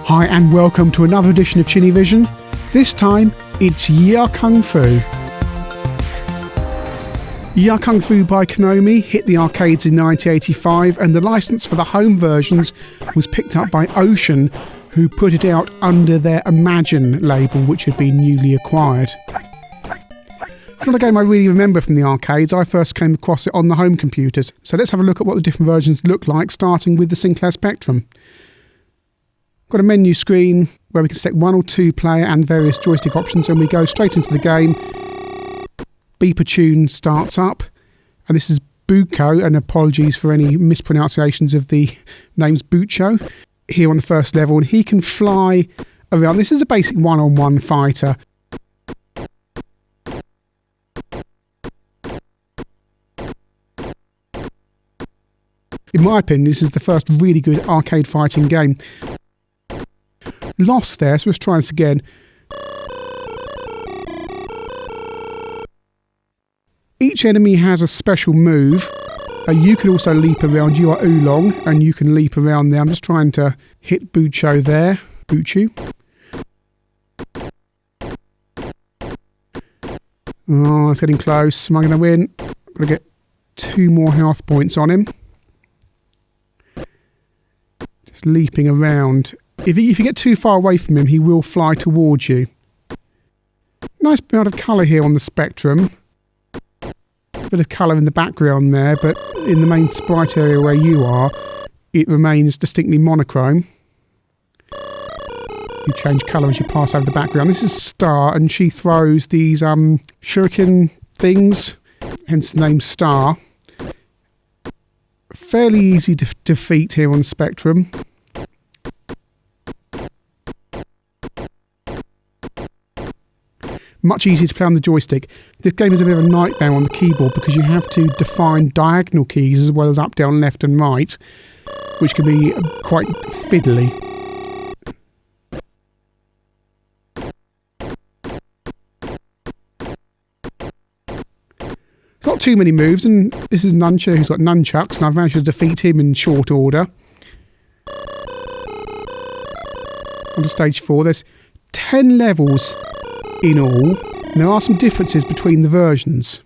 Hi and welcome to another edition of ChinnyVision. This time, it's Yie Ar Kung Fu. Yie Ar Kung Fu by Konami hit the arcades in 1985 and the licence for the home versions was picked up by Ocean, who put it out under their Imagine label, which had been newly acquired. It's not a game I really remember from the arcades. I first came across it on the home computers. So let's have a look at what the different versions look like, starting with the Sinclair Spectrum. Got a menu screen where we can select 1 or 2 player and various joystick options, and we go straight into the game. Beeper tune starts up, and this is Buko, and apologies for any mispronunciations of the names Bucho, here on the first level, and he can fly around. This is a basic one-on-one fighter. In my opinion, this is the first really good arcade fighting game. Lost there, so let's try this again. Each enemy has a special move. You can also leap around. You are Oolong, and you can leap around there. I'm just trying to hit Bucho there. Buchu. Oh, it's getting close. Am I going to win? I'm going to get 2 more health points on him. Just leaping around. If you get too far away from him, he will fly towards you. Nice amount of colour here on the Spectrum. Bit of colour in the background there, but in the main sprite area where you are, it remains distinctly monochrome. You change colour as you pass over the background. This is Star, and she throws these shuriken things, hence the name Star. Fairly easy to defeat here on the Spectrum. Much easier to play on the joystick. This game is a bit of a nightmare on the keyboard because you have to define diagonal keys as well as up, down, left and right, which can be quite fiddly. It's not too many moves, and this is Nuncha, who's got nunchucks, and I've managed to defeat him in short order. On to stage 4, there's 10 levels in all. There are some differences between the versions.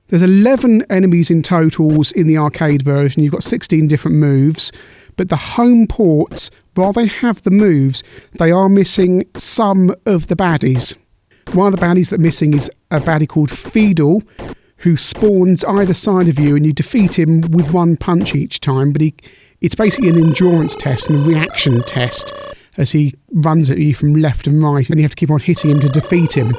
There's 11 enemies in totals in the arcade version. You've got 16 different moves, but the home ports, while they have the moves, they are missing some of the baddies. One of the baddies that's missing is a baddie called Feedle, who spawns either side of you, and you defeat him with 1 punch each time, but it's basically an endurance test and a reaction test as he runs at you from left and right, and you have to keep on hitting him to defeat him.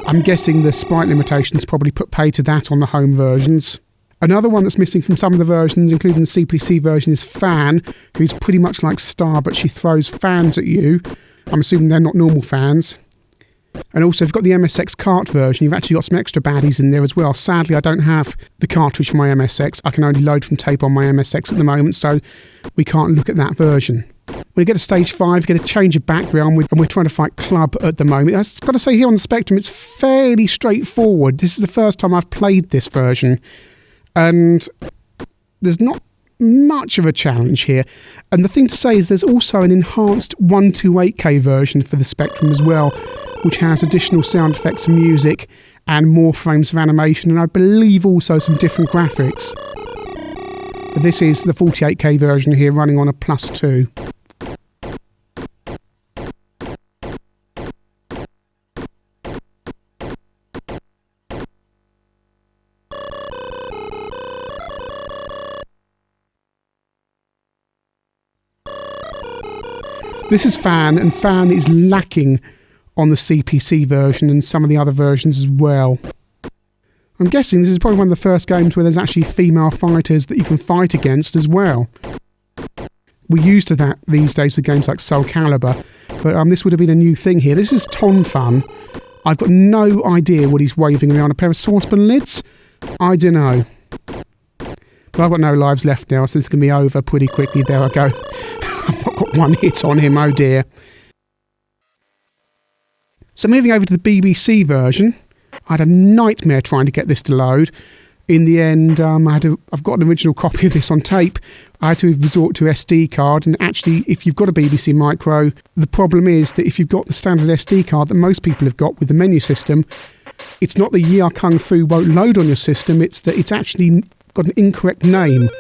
I'm guessing the sprite limitations probably put pay to that on the home versions. Another one that's missing from some of the versions, including the CPC version, is Fan, who's pretty much like Star, but she throws fans at you. I'm assuming they're not normal fans. And also, if you've got the MSX cart version, you've actually got some extra baddies in there as well. Sadly, I don't have the cartridge for my MSX. I can only load from tape on my MSX at the moment, so we can't look at that version. When you get to stage 5, you get a change of background, and we're trying to fight Club at the moment. I've got to say, here on the Spectrum, it's fairly straightforward. This is the first time I've played this version, and there's not much of a challenge here. And the thing to say is there's also an enhanced 128K version for the Spectrum as well, which has additional sound effects and music and more frames of animation, and I believe also some different graphics. But this is the 48K version here, running on a +2. This is Fan, and Fan is lacking on the CPC version and some of the other versions as well. I'm guessing this is probably one of the first games where there's actually female fighters that you can fight against as well. We're used to that these days with games like Soul Calibur, but this would have been a new thing here. This is Ton Fun. I've got no idea what he's waving around. A pair of saucepan lids? I don't know. But I've got no lives left now, so this is going to be over pretty quickly. There I go. I've not got 1 hit on him, oh dear. So moving over to the BBC version, I had a nightmare trying to get this to load. In the end, I've got an original copy of this on tape. I had to resort to SD card, and actually if you've got a BBC Micro, the problem is that if you've got the standard SD card that most people have got with the menu system, it's not the Yie Ar Kung Fu won't load on your system, it's that it's actually got an incorrect name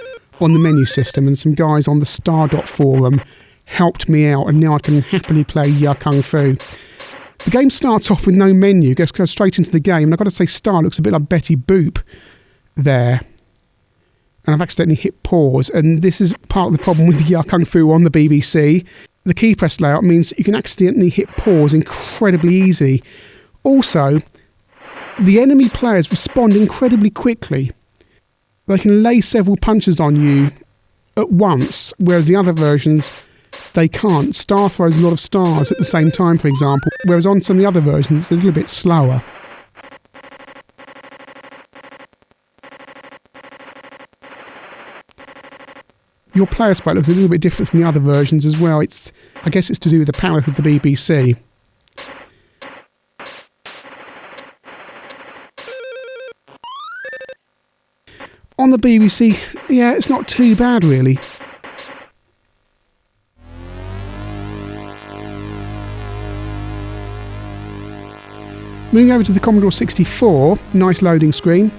on the menu system, and some guys on the Stardot forum helped me out, and now I can happily play Yie Ar Kung Fu. The game starts off with no menu, goes straight into the game, and I've got to say Star looks a bit like Betty Boop there. And I've accidentally hit pause, and this is part of the problem with Yie Ar Kung Fu on the BBC. The key press layout means that you can accidentally hit pause incredibly easy. Also, the enemy players respond incredibly quickly. They can lay several punches on you at once, whereas the other versions, they can't. Star throws a lot of stars at the same time, for example, whereas on some of the other versions it's a little bit slower. Your player sprite looks a little bit different from the other versions as well. I guess it's to do with the palette of the BBC. On the BBC, yeah, it's not too bad really. Moving over to the Commodore 64, nice loading screen.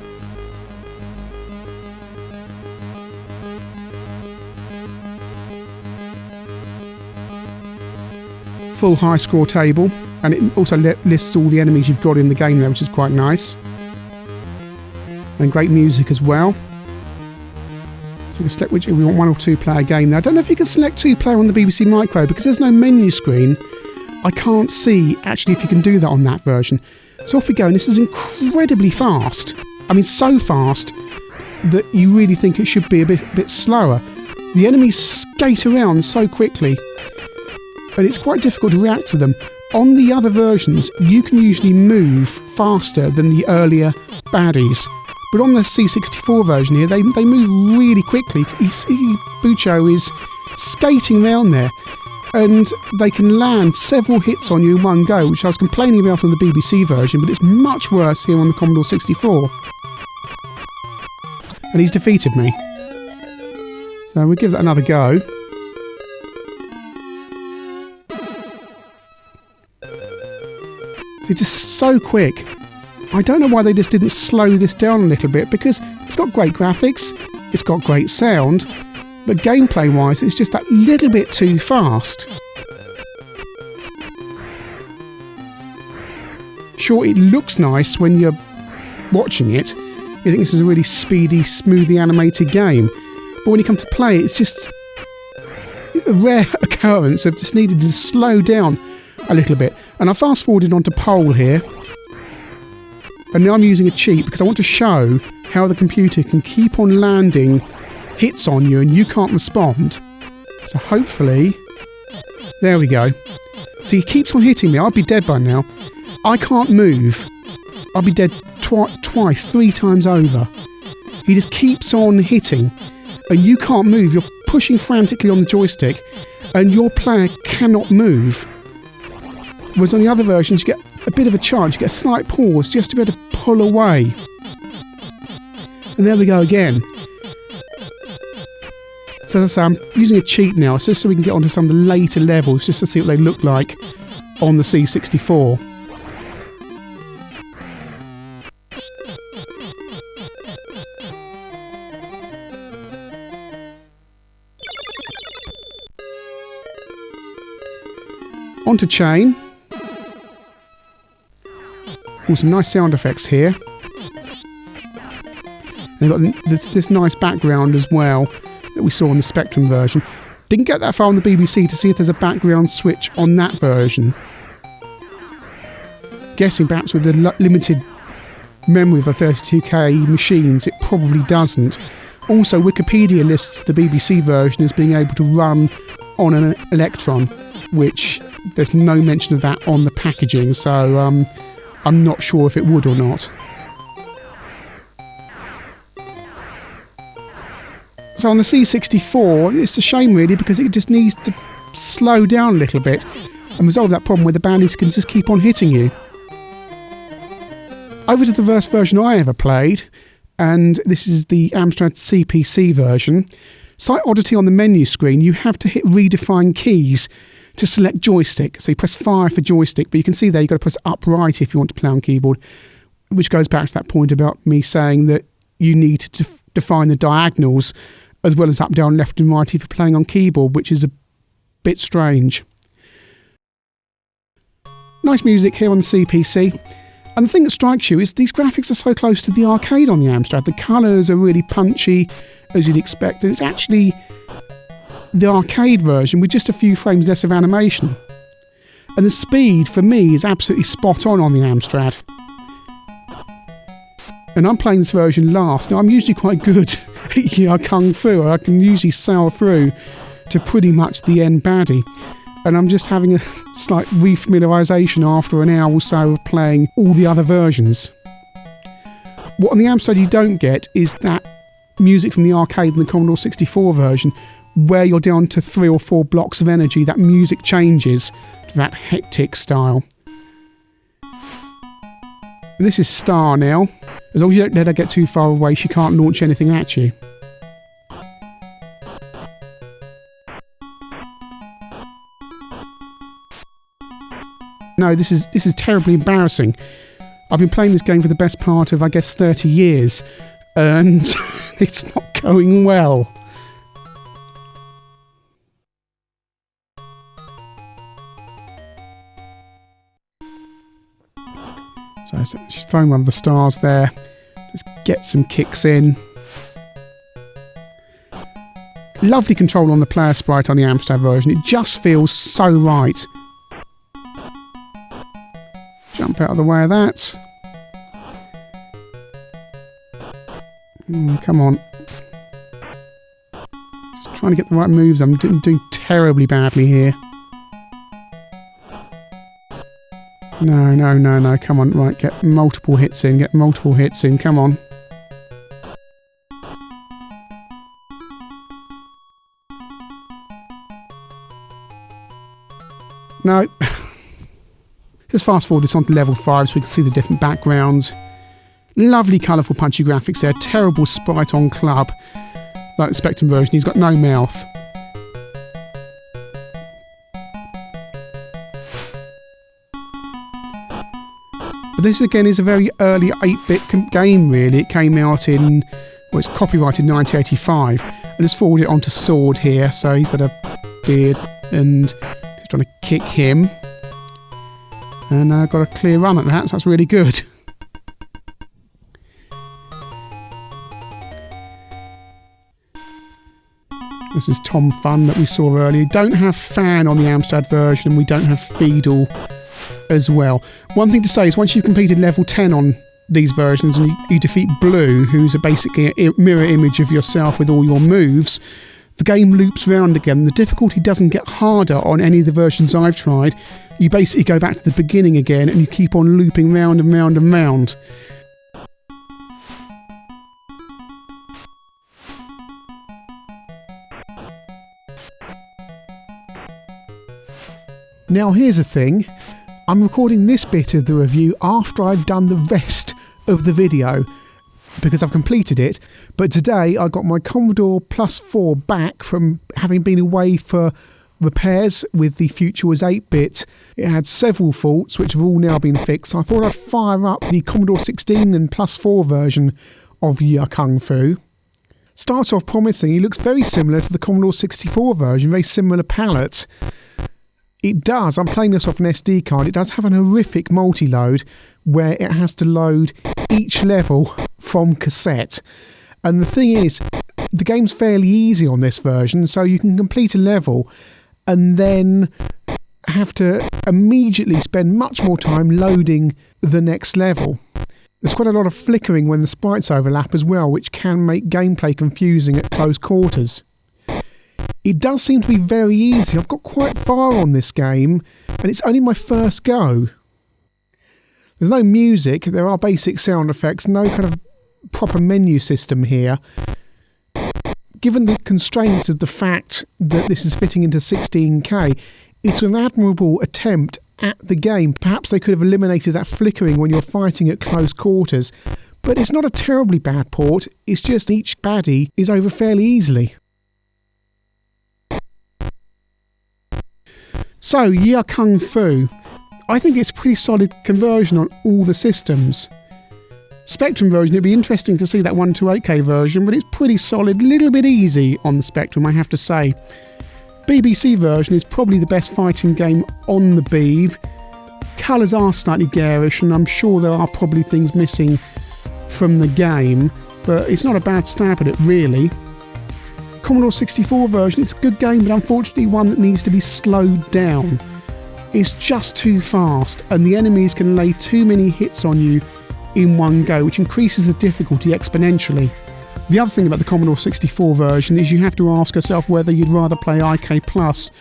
Full high score table, and it also lists all the enemies you've got in the game there, which is quite nice. And great music as well. So we can select which, if we want 1 or 2 player game there. I don't know if you can select 2 player on the BBC Micro because there's no menu screen. I can't see actually if you can do that on that version. So off we go, and this is incredibly fast. I mean, so fast that you really think it should be a bit slower. The enemies skate around so quickly, and it's quite difficult to react to them. On the other versions, you can usually move faster than the earlier baddies. But on the C64 version here, they move really quickly. You see Bucho is skating around there, and they can land several hits on you in one go, which I was complaining about on the BBC version, but it's much worse here on the Commodore 64. And he's defeated me. So we'll give that another go. It's just so quick. I don't know why they just didn't slow this down a little bit, because it's got great graphics, it's got great sound, but gameplay wise it's just that little bit too fast. Sure, it looks nice when you're watching it, you think this is a really speedy, smoothly animated game, but when you come to play it, it's just a rare occurrence of just needing to slow down a little bit. And I fast forwarded onto Pole here, and now I'm using a cheat because I want to show how the computer can keep on landing hits on you and you can't respond. So hopefully, there we go. See, he keeps on hitting me. I'd be dead by now. I can't move. I'll be dead twice, 3 times over. He just keeps on hitting, and you can't move. You're pushing frantically on the joystick, and your player cannot move. Whereas on the other versions, you get a bit of a chance, you get a slight pause just to be able to pull away. And there we go again. So as I say, I'm using a cheat now, just so we can get onto some of the later levels, just to see what they look like on the C64. Onto Chain. Some nice sound effects here. And they've got this nice background as well that we saw on the Spectrum version. Didn't get that far on the BBC to see if there's a background switch on that version. Guessing perhaps with the limited memory of the 32K machines, it probably doesn't. Also, Wikipedia lists the BBC version as being able to run on an Electron, which there's no mention of that on the packaging, so I'm not sure if it would or not. So on the C64, it's a shame really, because it just needs to slow down a little bit and resolve that problem where the bandits can just keep on hitting you. Over to the first version I ever played, and this is the Amstrad CPC version. Slight oddity on the menu screen, you have to hit redefine keys to select joystick. So you press fire for joystick, but you can see there you've got to press upright if you want to play on keyboard, which goes back to that point about me saying that you need to define the diagonals as well as up, down, left and right if you're playing on keyboard, which is a bit strange. Nice music here on the CPC. And the thing that strikes you is these graphics are so close to the arcade on the Amstrad. The colours are really punchy, as you'd expect, and it's actually the arcade version with just a few frames less of animation. And the speed, for me, is absolutely spot on the Amstrad. And I'm playing this version last. Now, I'm usually quite good at Yie Ar Kung Fu. I can usually sail through to pretty much the end baddie. And I'm just having a slight refamiliarisation after an hour or so of playing all the other versions. What on the Amstrad you don't get is that music from the arcade and the Commodore 64 version, where you're down to 3 or 4 blocks of energy. That music changes to that hectic style. And this is Star now. As long as you don't let her get too far away, she can't launch anything at you. No, this is terribly embarrassing. I've been playing this game for the best part of, I guess, 30 years, and it's not going well. So she's throwing one of the stars there. Let's get some kicks in. Lovely control on the player sprite on the Amstrad version. It just feels so right. Jump out of the way of that. Come on. Just trying to get the right moves. I'm doing terribly badly here. No. Come on. Right, get multiple hits in. Come on. No. Just fast forward this on to level 5 so we can see the different backgrounds. Lovely colourful punchy graphics there. Terrible sprite on club. Like the Spectrum version, he's got no mouth. But this again is a very early 8-bit game really. It came out in, well, it's copyrighted 1985. And let's forward it onto Sword here. So he's got a beard and just trying to kick him. And I've got a clear run at that, so that's really good. This is Tom Fun that we saw earlier. Don't have Fan on the Amstrad version, and we don't have Feedle as well. One thing to say is once you've completed level 10 on these versions and you defeat Blue, who's basically a mirror image of yourself with all your moves, the game loops round again. The difficulty doesn't get harder on any of the versions I've tried. You basically go back to the beginning again and you keep on looping round and round and round. Now here's the thing. I'm recording this bit of the review after I've done the rest of the video, because I've completed it. But today I got my Commodore Plus 4 back from having been away for repairs with the Future Was 8-bit. It had several faults which have all now been fixed. So I thought I'd fire up the Commodore 16 and Plus 4 version of Yie Ar Kung Fu. Starts off promising. It looks very similar to the Commodore 64 version, very similar palette. It does, I'm playing this off an SD card, it does have an horrific multi-load where it has to load each level from cassette. And the thing is, the game's fairly easy on this version, so you can complete a level and then have to immediately spend much more time loading the next level. There's quite a lot of flickering when the sprites overlap as well, which can make gameplay confusing at close quarters. It does seem to be very easy. I've got quite far on this game, and it's only my first go. There's no music, there are basic sound effects, no kind of proper menu system here. Given the constraints of the fact that this is fitting into 16K, it's an admirable attempt at the game. Perhaps they could have eliminated that flickering when you're fighting at close quarters, but it's not a terribly bad port, it's just each baddie is over fairly easily. So, Yie Ar Kung Fu. I think it's a pretty solid conversion on all the systems. Spectrum version, it'd be interesting to see that 128K version, but it's pretty solid, little bit easy on the Spectrum, I have to say. BBC version is probably the best fighting game on the Beeb. Colours are slightly garish, and I'm sure there are probably things missing from the game, but it's not a bad stab at it, really. Commodore 64 version, it's a good game, but unfortunately one that needs to be slowed down. It's just too fast, and the enemies can lay too many hits on you in one go, which increases the difficulty exponentially. The other thing about the Commodore 64 version is you have to ask yourself whether you'd rather play IK Plus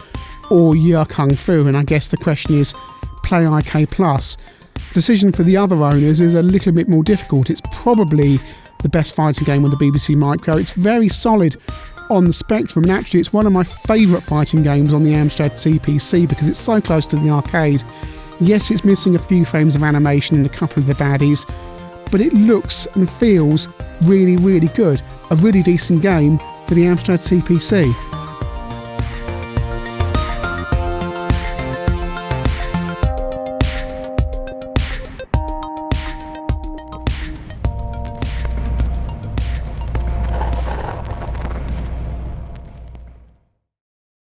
or Yie Ar Kung Fu, and I guess the question is, play IK Plus. Decision for the other owners is a little bit more difficult. It's probably the best fighting game on the BBC Micro. It's very solid on the Spectrum, and actually it's one of my favourite fighting games on the Amstrad CPC because it's so close to the arcade. Yes, it's missing a few frames of animation in a couple of the baddies, but it looks and feels really, really good. A really decent game for the Amstrad CPC.